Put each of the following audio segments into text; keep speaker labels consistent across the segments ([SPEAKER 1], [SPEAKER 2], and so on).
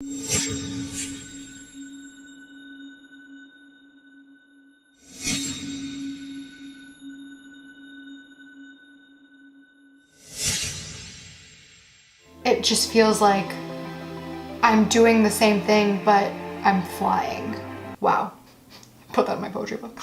[SPEAKER 1] It just feels like I'm doing the same thing, but I'm flying. Wow. Put that in my poetry book.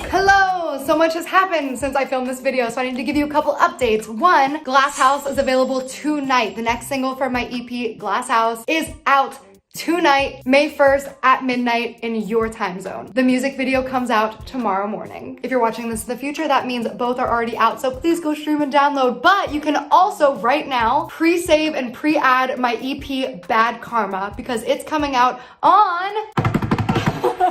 [SPEAKER 1] Hello! So much has happened since I filmed this video, so I need to give you a couple updates. One, Glass House is available tonight. The next single from my EP, Glass House, is out tonight, May 1st at midnight in your time zone. The music video comes out tomorrow morning. If you're watching this in the future, that means both are already out, so please go stream and download. But you can also right now pre-save and pre-add my EP Bad Karma because it's coming out on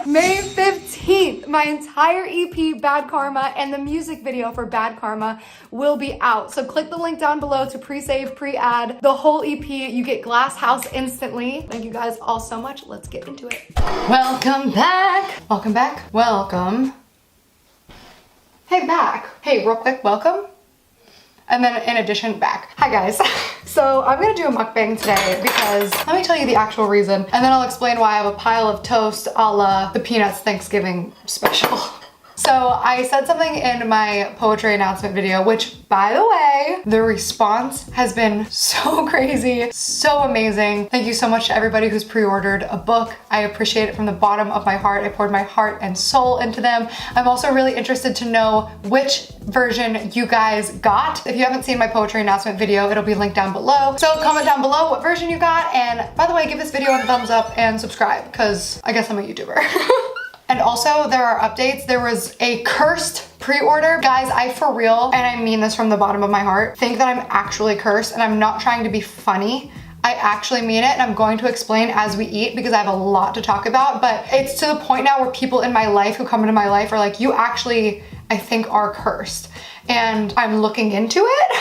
[SPEAKER 1] May 15th. My entire EP Bad Karma and the music video for Bad Karma will be out. So click the link down below to pre-save, pre-add the whole EP. You get Glass House instantly. Thank you guys all so much. Let's get into it. Welcome back. Welcome back. Welcome. Hey, back. Hey, real quick, welcome. And then in addition, back. Hi guys. So I'm gonna do a mukbang today because let me tell you the actual reason and then I'll explain why I have a pile of toast a la the Peanuts Thanksgiving special. So I said something in my poetry announcement video, which by the way, the response has been so crazy, so amazing. Thank you so much to everybody who's pre-ordered a book. I appreciate it from the bottom of my heart. I poured my heart and soul into them. I'm also really interested to know which version you guys got. If you haven't seen my poetry announcement video, it'll be linked down below. So comment down below what version you got. And by the way, give this video a thumbs up and subscribe because I guess I'm a YouTuber. And also there are updates. There was a cursed pre-order. Guys, I for real, and I mean this from the bottom of my heart, think that I'm actually cursed and I'm not trying to be funny. I actually mean it and I'm going to explain as we eat because I have a lot to talk about, but it's to the point now where people in my life who come into my life are like, you actually, I think, are cursed. And I'm looking into it.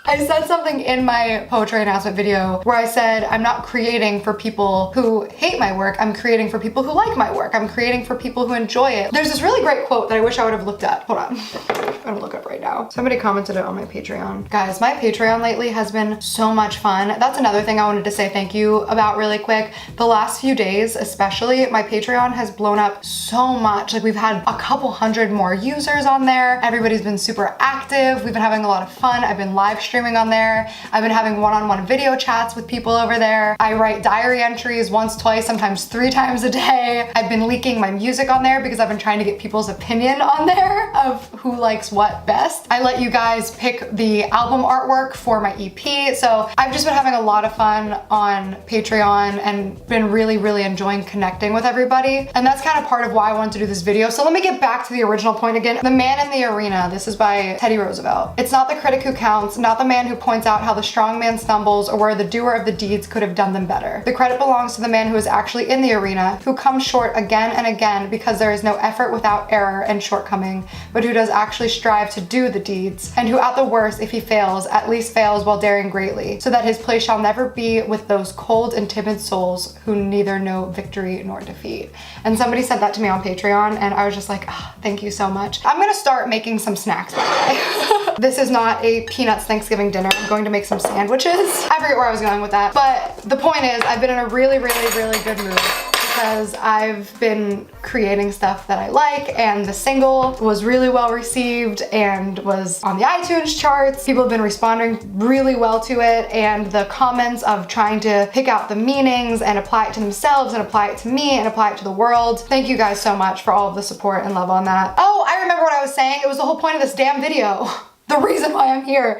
[SPEAKER 1] I said something in my poetry announcement video where I said, I'm not creating for people who hate my work, I'm creating for people who like my work, I'm creating for people who enjoy it. There's this really great quote that I wish I would have looked up. Hold on, I'm gonna look up right now. Somebody commented it on my Patreon. Guys, my Patreon lately has been so much fun. That's another thing I wanted to say thank you about really quick. The last few days, especially, my Patreon has blown up so much. Like we've had a couple hundred more users on there. Everybody's been super active. We've been having a lot of fun. I've been live streaming on there. I've been having one-on-one video chats with people over there. I write diary entries once, twice, sometimes 3 times a day. I've been leaking my music on there because I've been trying to get people's opinion on there of who likes what best. I let you guys pick the album artwork for my EP. So I've just been having a lot of fun on Patreon and been really, really enjoying connecting with everybody. And that's kind of part of why I wanted to do this video. So let me get back to the original point again. The Man in the Arena. This is by Teddy Roosevelt. It's not the critic who counts, not the man who points out how the strong man stumbles or where the doer of the deeds could have done them better. The credit belongs to the man who is actually in the arena, who comes short again and again because there is no effort without error and shortcoming, but who does actually strive to do the deeds, and who at the worst, if he fails, at least fails while daring greatly, so that his place shall never be with those cold and timid souls who neither know victory nor defeat. And somebody said that to me on Patreon and I was just like, oh, thank you so much. I'm gonna start making some snacks by the way. This is not a Peanuts Thanksgiving dinner. I'm going to make some sandwiches. I forget where I was going with that. But the point is, I've been in a really, really, really good mood because I've been creating stuff that I like, and the single was really well received and was on the iTunes charts. People have been responding really well to it, and the comments of trying to pick out the meanings and apply it to themselves and apply it to me and apply it to the world. Thank you guys so much for all of the support and love on that. Oh, I remember what I was saying. It was the whole point of this damn video. The reason why I'm here.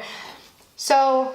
[SPEAKER 1] So,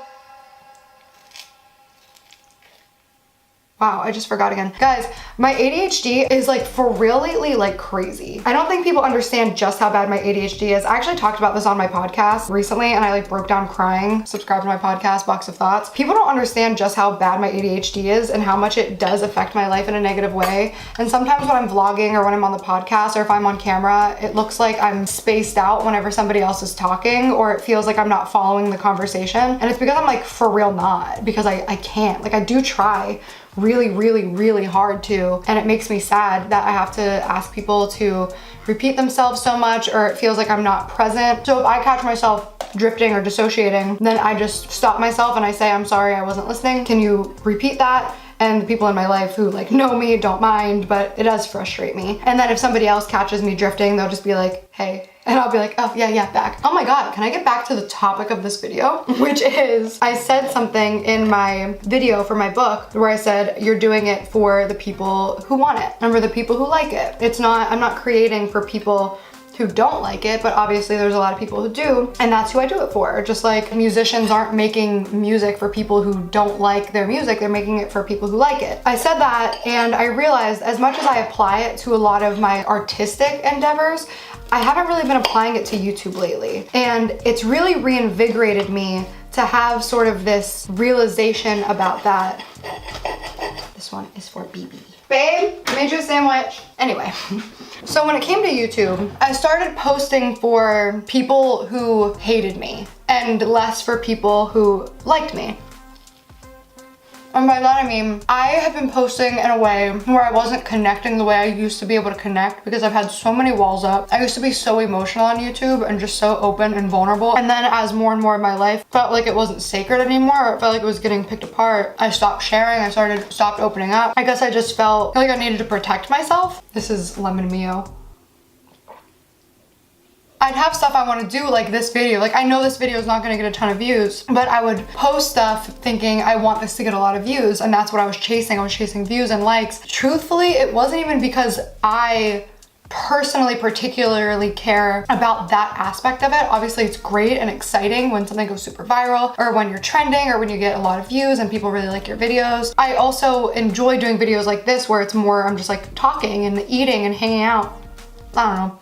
[SPEAKER 1] wow, I just forgot again. Guys, my ADHD is like for real lately, like crazy. I don't think people understand just how bad my ADHD is. I actually talked about this on my podcast recently and I like broke down crying. Subscribe to my podcast, Box of Thoughts. People don't understand just how bad my ADHD is and how much it does affect my life in a negative way. And sometimes when I'm vlogging or when I'm on the podcast or if I'm on camera, it looks like I'm spaced out whenever somebody else is talking, or it feels like I'm not following the conversation. And it's because I'm like for real not, because I can't. Like I do try really, really, really hard to, and it makes me sad that I have to ask people to repeat themselves so much, or it feels like I'm not present. So if I catch myself drifting or dissociating, then I just stop myself and I say, I'm sorry, I wasn't listening. Can you repeat that? And the people in my life who like know me don't mind, but it does frustrate me. And then if somebody else catches me drifting, they'll just be like, hey. And I'll be like, oh yeah, back. Oh my God, can I get back to the topic of this video? Which is, I said something in my video for my book where I said, you're doing it for the people who want it and for the people who like it. I'm not creating for people who don't like it, but obviously there's a lot of people who do, and that's who I do it for. Just like musicians aren't making music for people who don't like their music, they're making it for people who like it. I said that, and I realized as much as I apply it to a lot of my artistic endeavors, I haven't really been applying it to YouTube lately. And it's really reinvigorated me to have sort of this realization about that. This one is for BB. Babe, I made you a sandwich. Anyway, so when it came to YouTube, I started posting for people who hated me and less for people who liked me. And by that I mean, I have been posting in a way where I wasn't connecting the way I used to be able to connect because I've had so many walls up. I used to be so emotional on YouTube and just so open and vulnerable. And then as more and more of my life felt like it wasn't sacred anymore, or it felt like it was getting picked apart, I stopped sharing, I stopped opening up. I guess I just felt like I needed to protect myself. This is lemon mio. I'd have stuff I want to do like this video. Like I know this video is not going to get a ton of views, but I would post stuff thinking I want this to get a lot of views, and that's what I was chasing. I was chasing views and likes. Truthfully, it wasn't even because I personally particularly care about that aspect of it. Obviously it's great and exciting when something goes super viral or when you're trending or when you get a lot of views and people really like your videos. I also enjoy doing videos like this where it's more I'm just like talking and eating and hanging out. I don't know.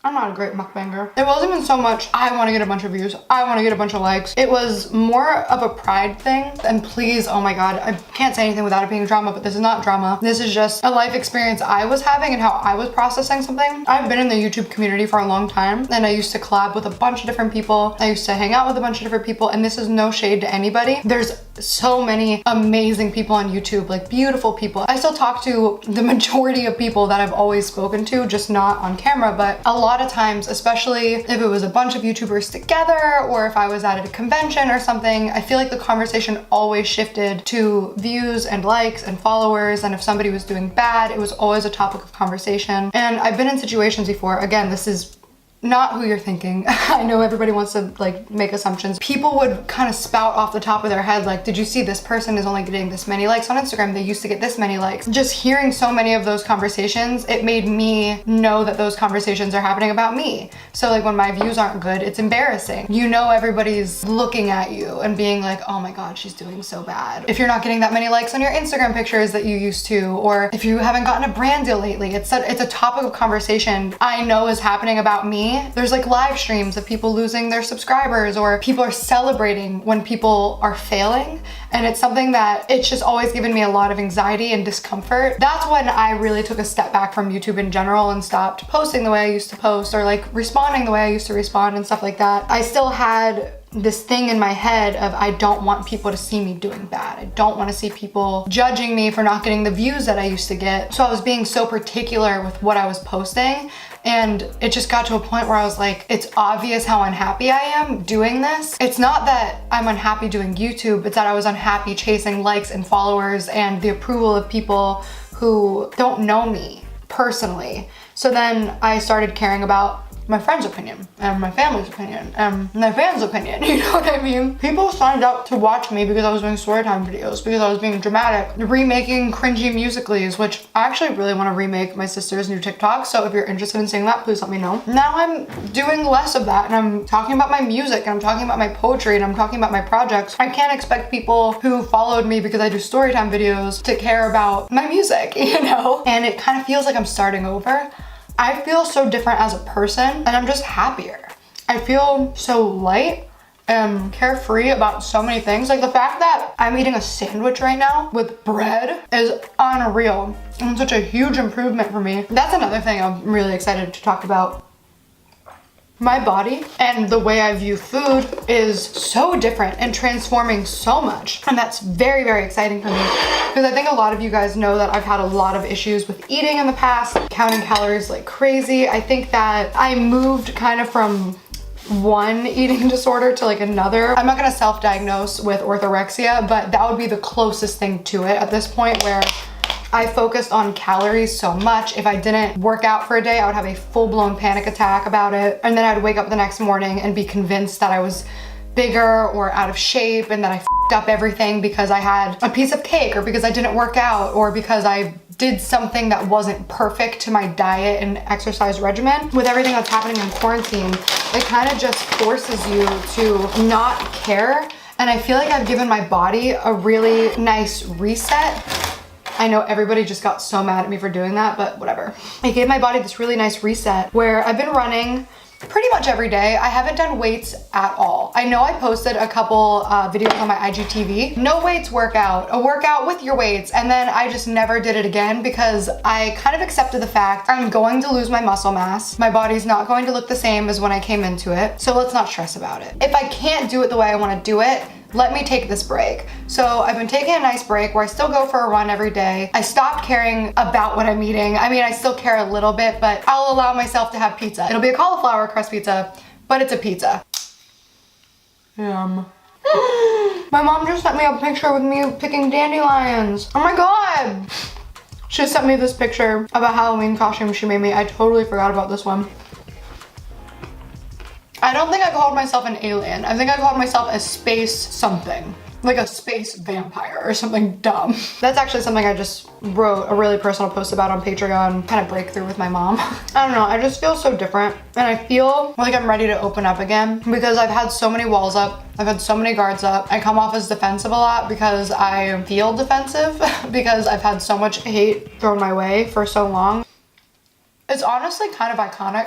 [SPEAKER 1] I'm not a great mukbanger. It wasn't even so much, I want to get a bunch of views, I want to get a bunch of likes. It was more of a pride thing. And please, oh my God, I can't say anything without it being drama, but this is not drama. This is just a life experience I was having and how I was processing something. I've been in the YouTube community for a long time, and I used to collab with a bunch of different people. I used to hang out with a bunch of different people, and this is no shade to anybody. There's so many amazing people on YouTube, like beautiful people. I still talk to the majority of people that I've always spoken to, just not on camera, but a lot of times, especially if it was a bunch of YouTubers together or if I was at a convention or something, I feel like the conversation always shifted to views and likes and followers, and if somebody was doing bad, it was always a topic of conversation. And I've been in situations before, again, this is not who you're thinking. I know everybody wants to like make assumptions. People would kind of spout off the top of their head like, did you see this person is only getting this many likes on Instagram? They used to get this many likes. Just hearing so many of those conversations, it made me know that those conversations are happening about me. So like when my views aren't good, it's embarrassing. You know everybody's looking at you and being like, oh my God, she's doing so bad. If you're not getting that many likes on your Instagram pictures that you used to, or if you haven't gotten a brand deal lately, it's a topic of conversation I know is happening about me. There's like live streams of people losing their subscribers, or people are celebrating when people are failing. And it's something that it's just always given me a lot of anxiety and discomfort. That's when I really took a step back from YouTube in general and stopped posting the way I used to post, or like responding the way I used to respond and stuff like that. I still had this thing in my head of I don't want people to see me doing bad. I don't want to see people judging me for not getting the views that I used to get. So I was being so particular with what I was posting. And it just got to a point where I was like, it's obvious how unhappy I am doing this. It's not that I'm unhappy doing YouTube, it's that I was unhappy chasing likes and followers and the approval of people who don't know me personally. So then I started caring about my friend's opinion and my family's opinion and my fans' opinion, you know what I mean? People signed up to watch me because I was doing storytime videos, because I was being dramatic, remaking cringy musicallys, which I actually really want to remake my sister's new TikTok, so if you're interested in seeing that, please let me know. Now I'm doing less of that, and I'm talking about my music, and I'm talking about my poetry, and I'm talking about my projects. I can't expect people who followed me because I do storytime videos to care about my music, you know? And it kind of feels like I'm starting over. I feel so different as a person, and I'm just happier. I feel so light and carefree about so many things. Like the fact that I'm eating a sandwich right now with bread is unreal and such a huge improvement for me. That's another thing I'm really excited to talk about. My body and the way I view food is so different and transforming so much. And that's very, very exciting for me, because I think a lot of you guys know that I've had a lot of issues with eating in the past, counting calories like crazy. I think that I moved kind of from one eating disorder to like another. I'm not gonna self-diagnose with orthorexia, but that would be the closest thing to it at this point, where I focused on calories so much. If I didn't work out for a day, I would have a full-blown panic attack about it. And then I'd wake up the next morning and be convinced that I was bigger or out of shape and that I f***ed up everything because I had a piece of cake or because I didn't work out or because I did something that wasn't perfect to my diet and exercise regimen. With everything that's happening in quarantine, it kind of just forces you to not care. And I feel like I've given my body a really nice reset. I know everybody just got so mad at me for doing that, but whatever. I gave my body this really nice reset where I've been running pretty much every day. I haven't done weights at all. I know I posted a couple videos on my IGTV. No weights workout, a workout with your weights, and then I just never did it again because I kind of accepted the fact I'm going to lose my muscle mass. My body's not going to look the same as when I came into it, so let's not stress about it. If I can't do it the way I want to do it, let me take this break. So I've been taking a nice break where I still go for a run every day. I stopped caring about what I'm eating. I mean, I still care a little bit, but I'll allow myself to have pizza. It'll be a cauliflower crust pizza, but it's a pizza. Yum. My mom just sent me a picture with me picking dandelions. Oh my God. She sent me this picture of a Halloween costume she made me. I totally forgot about this one. I don't think I called myself an alien. I think I called myself a space something. Like a space vampire or something dumb. That's actually something I just wrote a really personal post about on Patreon, kind of breakthrough with my mom. I don't know, I just feel so different. And I feel like I'm ready to open up again because I've had so many walls up. I've had so many guards up. I come off as defensive a lot because I feel defensive because I've had so much hate thrown my way for so long. It's honestly kind of iconic.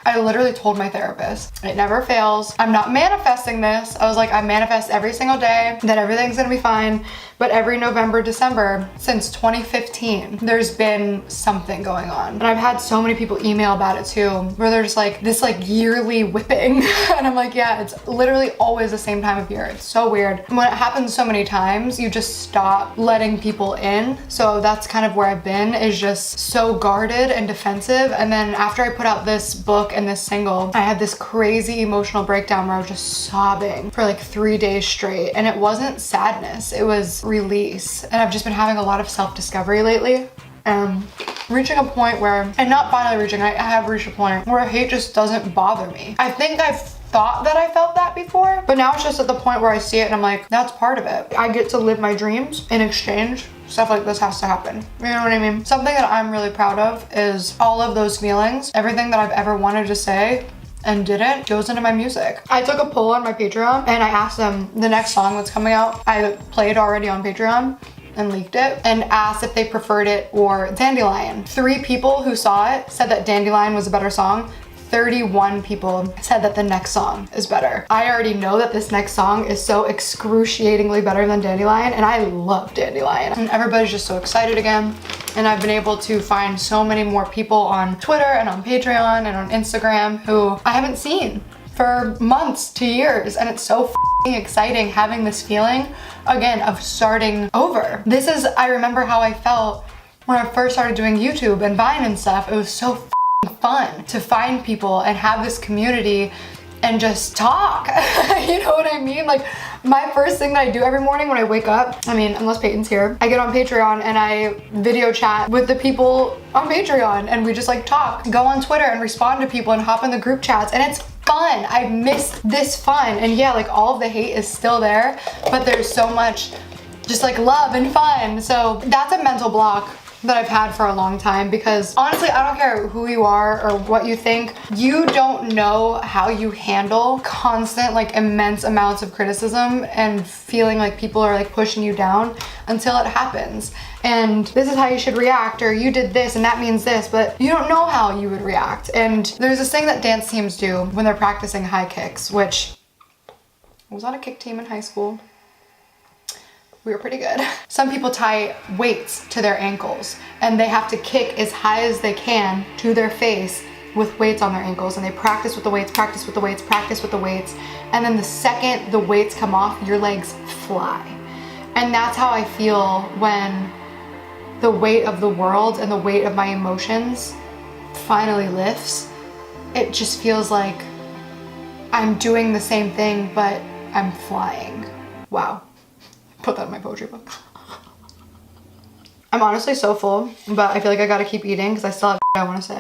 [SPEAKER 1] I literally told my therapist, it never fails. I'm not manifesting this. I was like, I manifest every single day that everything's gonna be fine. But every November, December, since 2015, there's been something going on. And I've had so many people email about it too, where they're just like, this like yearly whipping. And I'm like, yeah, it's literally always the same time of year. It's so weird. When it happens so many times, you just stop letting people in. So that's kind of where I've been, is just so guarded and defensive. And then after I put out this book and this single, I had this crazy emotional breakdown where I was just sobbing for like 3 days straight. And it wasn't sadness, it was release. And I've just been having a lot of self-discovery lately. And reaching a point where, and not finally reaching, I have reached a point where hate just doesn't bother me. I think I've thought that I felt that before, but now it's just at the point where I see it and I'm like, that's part of it. I get to live my dreams. In exchange, stuff like this has to happen. You know what I mean? Something that I'm really proud of is all of those feelings, everything that I've ever wanted to say and didn't, goes into my music. I took a poll on my Patreon and I asked them the next song that's coming out. I played already on Patreon and leaked it and asked if they preferred it or Dandelion. 3 people who saw it said that Dandelion was a better song. 31 people said that the next song is better. I already know that this next song is so excruciatingly better than Dandelion, and I love Dandelion. And everybody's just so excited again. And I've been able to find so many more people on Twitter and on Patreon and on Instagram who I haven't seen for months to years. And it's so exciting having this feeling again of starting over. This is, I remember how I felt when I first started doing YouTube and Vine and stuff. It was so fun to find people and have this community and just talk. You know what I mean? Like, my first thing that I do every morning when I wake up, I mean, unless Peyton's here, I get on Patreon and I video chat with the people on Patreon and we just like talk, go on Twitter and respond to people and hop in the group chats, and it's fun. I've missed this fun. And yeah, like all of the hate is still there, but there's so much just like love and fun. So that's a mental block that I've had for a long time, because honestly, I don't care who you are or what you think. You don't know how you handle constant, like immense amounts of criticism and feeling like people are like pushing you down until it happens. And this is how you should react, or you did this and that means this, but you don't know how you would react. And there's this thing that dance teams do when they're practicing high kicks, which I was on a kick team in high school. We were pretty good. Some people tie weights to their ankles and they have to kick as high as they can to their face with weights on their ankles, and they practice with the weights, practice with the weights, practice with the weights, and then the second the weights come off, your legs fly. And that's how I feel when the weight of the world and the weight of my emotions finally lifts. It just feels like I'm doing the same thing, but I'm flying. Wow. Put that in my poetry book. I'm honestly so full, but I feel like I gotta keep eating because I still have I want to say.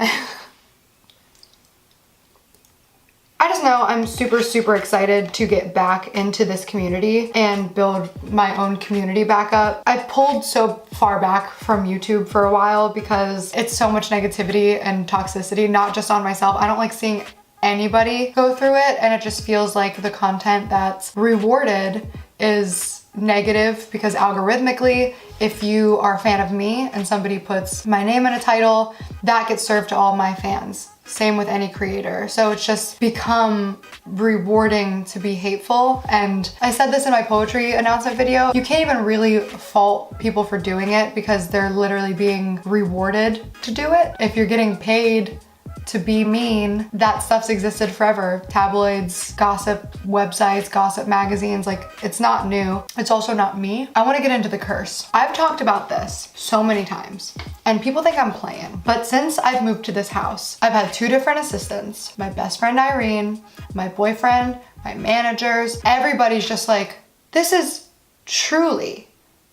[SPEAKER 1] I just know I'm super excited to get back into this community and build my own community back up. I've pulled so far back from YouTube for a while because it's so much negativity and toxicity, not just on myself. I don't like seeing anybody go through it, and it just feels like the content that's rewarded is negative because algorithmically, if you are a fan of me and somebody puts my name in a title, that gets served to all my fans. Same with any creator. So it's just become rewarding to be hateful. And I said this in my poetry announcement video, you can't even really fault people for doing it because they're literally being rewarded to do it. If you're getting paid to be mean, that stuff's existed forever. Tabloids, gossip websites, gossip magazines, like it's not new. It's also not me. I wanna get into the curse. I've talked about this so many times and people think I'm playing, but since I've moved to this house, I've had 2 different assistants, my best friend Irene, my boyfriend, my managers, everybody's just like, this is truly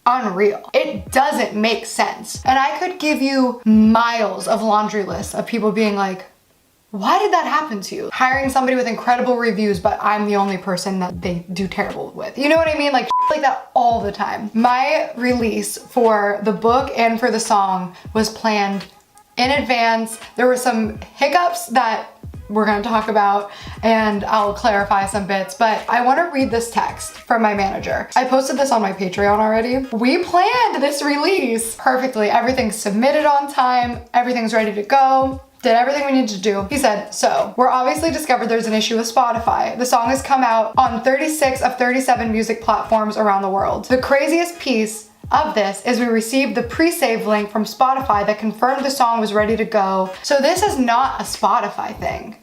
[SPEAKER 1] unreal. It doesn't make sense. And I could give you miles of laundry lists of people being like, why did that happen to you? Hiring somebody with incredible reviews, but I'm the only person that they do terrible with. You know what I mean? Like that all the time. My release for the book and for the song was planned in advance. There were some hiccups that we're gonna talk about and I'll clarify some bits, but I wanna read this text from my manager. I posted this on my Patreon already. We planned this release perfectly. Everything's submitted on time. Everything's ready to go. Did everything we needed to do. He said, so we're obviously discovered there's an issue with Spotify. The song has come out on 36 of 37 music platforms around the world. The craziest piece of this is we received the pre-save link from Spotify that confirmed the song was ready to go. So this is not a Spotify thing.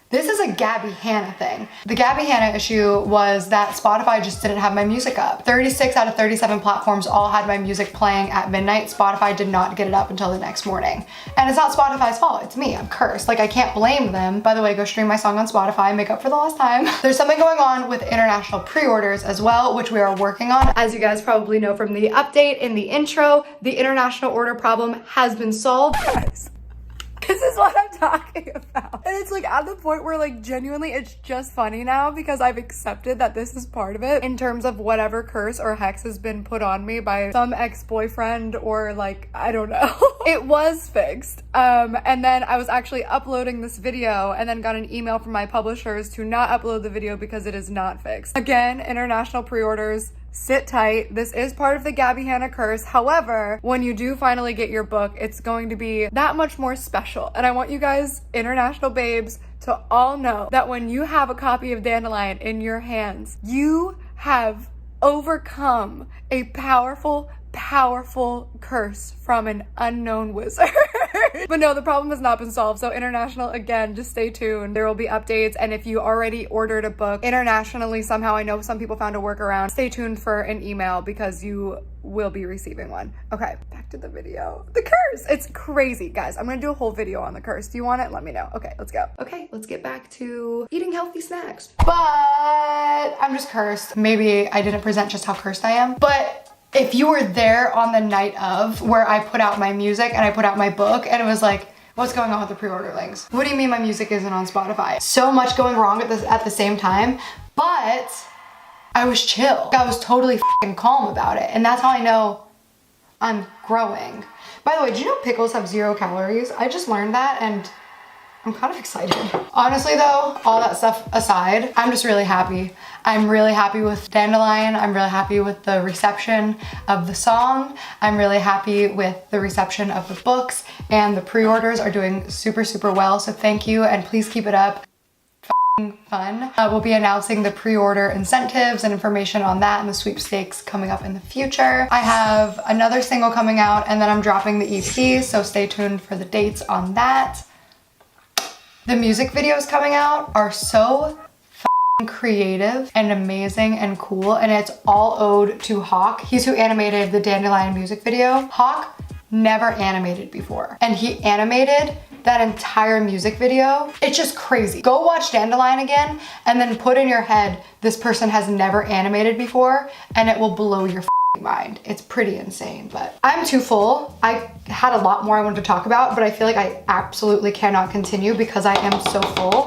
[SPEAKER 1] This is a Gabby Hanna thing. The Gabby Hanna issue was that Spotify just didn't have my music up. 36 out of 37 platforms all had my music playing at midnight. Spotify did not get it up until the next morning. And it's not Spotify's fault, it's me, I'm cursed. Like I can't blame them. By the way, go stream my song on Spotify, make up for the lost time. There's something going on with international pre-orders as well, which we are working on. As you guys probably know from the update in the intro, the international order problem has been solved. Guys. This is what I'm talking about. And it's like at the point where like genuinely it's just funny now because I've accepted that this is part of it in terms of whatever curse or hex has been put on me by some ex-boyfriend or like, I don't know. It was fixed. And then I was actually uploading this video and then got an email from my publishers to not upload the video because it is not fixed. Again, international pre-orders, sit tight. This is part of the Gabby Hanna curse. However, when you do finally get your book, it's going to be that much more special. And I want you guys, international babes, to all know that when you have a copy of Dandelion in your hands, you have overcome a powerful curse from an unknown wizard. But no, the problem has not been solved. So international, again, just stay tuned. There will be updates. And if you already ordered a book internationally, somehow, I know some people found a workaround, stay tuned for an email because you will be receiving one. Okay, back to the video. The curse, it's crazy. Guys, I'm gonna do a whole video on the curse. Do you want it? Let me know. Okay, let's go. Okay, let's get back to eating healthy snacks. But I'm just cursed. Maybe I didn't present just how cursed I am, but if you were there on the night of where I put out my music and I put out my book and it was like, what's going on with the pre-order links? What do you mean my music isn't on Spotify? So much going wrong at the same time, but I was chill. I was totally f***ing calm about it. And that's how I know I'm growing. By the way, did you know pickles have 0 calories? I just learned that and I'm kind of excited. Honestly though, all that stuff aside, I'm just really happy. I'm really happy with Dandelion. I'm really happy with the reception of the song. I'm really happy with the reception of the books, and the pre-orders are doing super well. So thank you and please keep it up. Fun. We'll be announcing the pre-order incentives and information on that and the sweepstakes coming up in the future. I have another single coming out and then I'm dropping the EP, so stay tuned for the dates on that. The music videos coming out are so creative and amazing and cool, and it's all owed to Hawk. He's who animated the Dandelion music video. Hawk never animated before, and he animated that entire music video. It's just crazy. Go watch Dandelion again and then put in your head, this person has never animated before, and it will blow your mind. It's pretty insane, but I'm too full. I had a lot more I wanted to talk about, but I feel like I absolutely cannot continue because I am so full.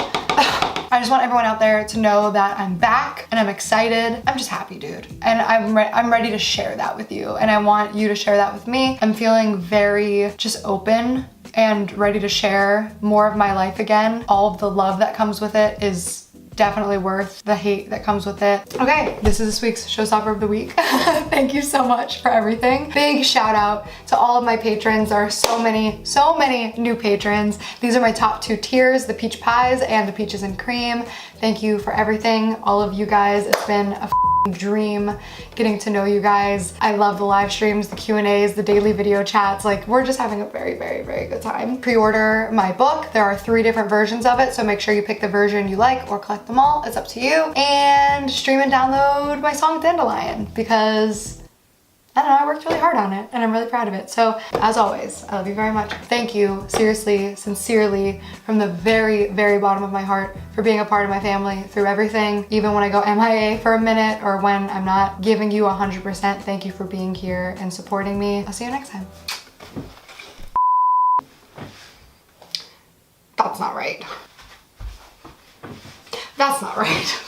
[SPEAKER 1] I just want everyone out there to know that I'm back and I'm excited. I'm just happy, dude. And I'm ready to share that with you. And I want you to share that with me. I'm feeling very just open and ready to share more of my life again. All of the love that comes with it is definitely worth the hate that comes with it. Okay, this is this week's Showstopper of the Week. Thank you so much for everything. Big shout out to all of my patrons. There are so many new patrons. These are my top 2 tiers, the peach pies and the peaches and cream. Thank you for everything, all of you guys. It's been a dream getting to know you guys. I love the live streams, the Q&As, the daily video chats. Like, we're just having a very good time. Pre-order my book. There are 3 different versions of it, so make sure you pick the version you like or collect them all. It's up to you. And stream and download my song Dandelion because I don't know, I worked really hard on it and I'm really proud of it. So as always, I love you very much. Thank you, seriously, sincerely, from the very bottom of my heart for being a part of my family through everything. Even when I go MIA for a minute or when I'm not giving you 100%, thank you for being here and supporting me. I'll see you next time. That's not right. That's not right.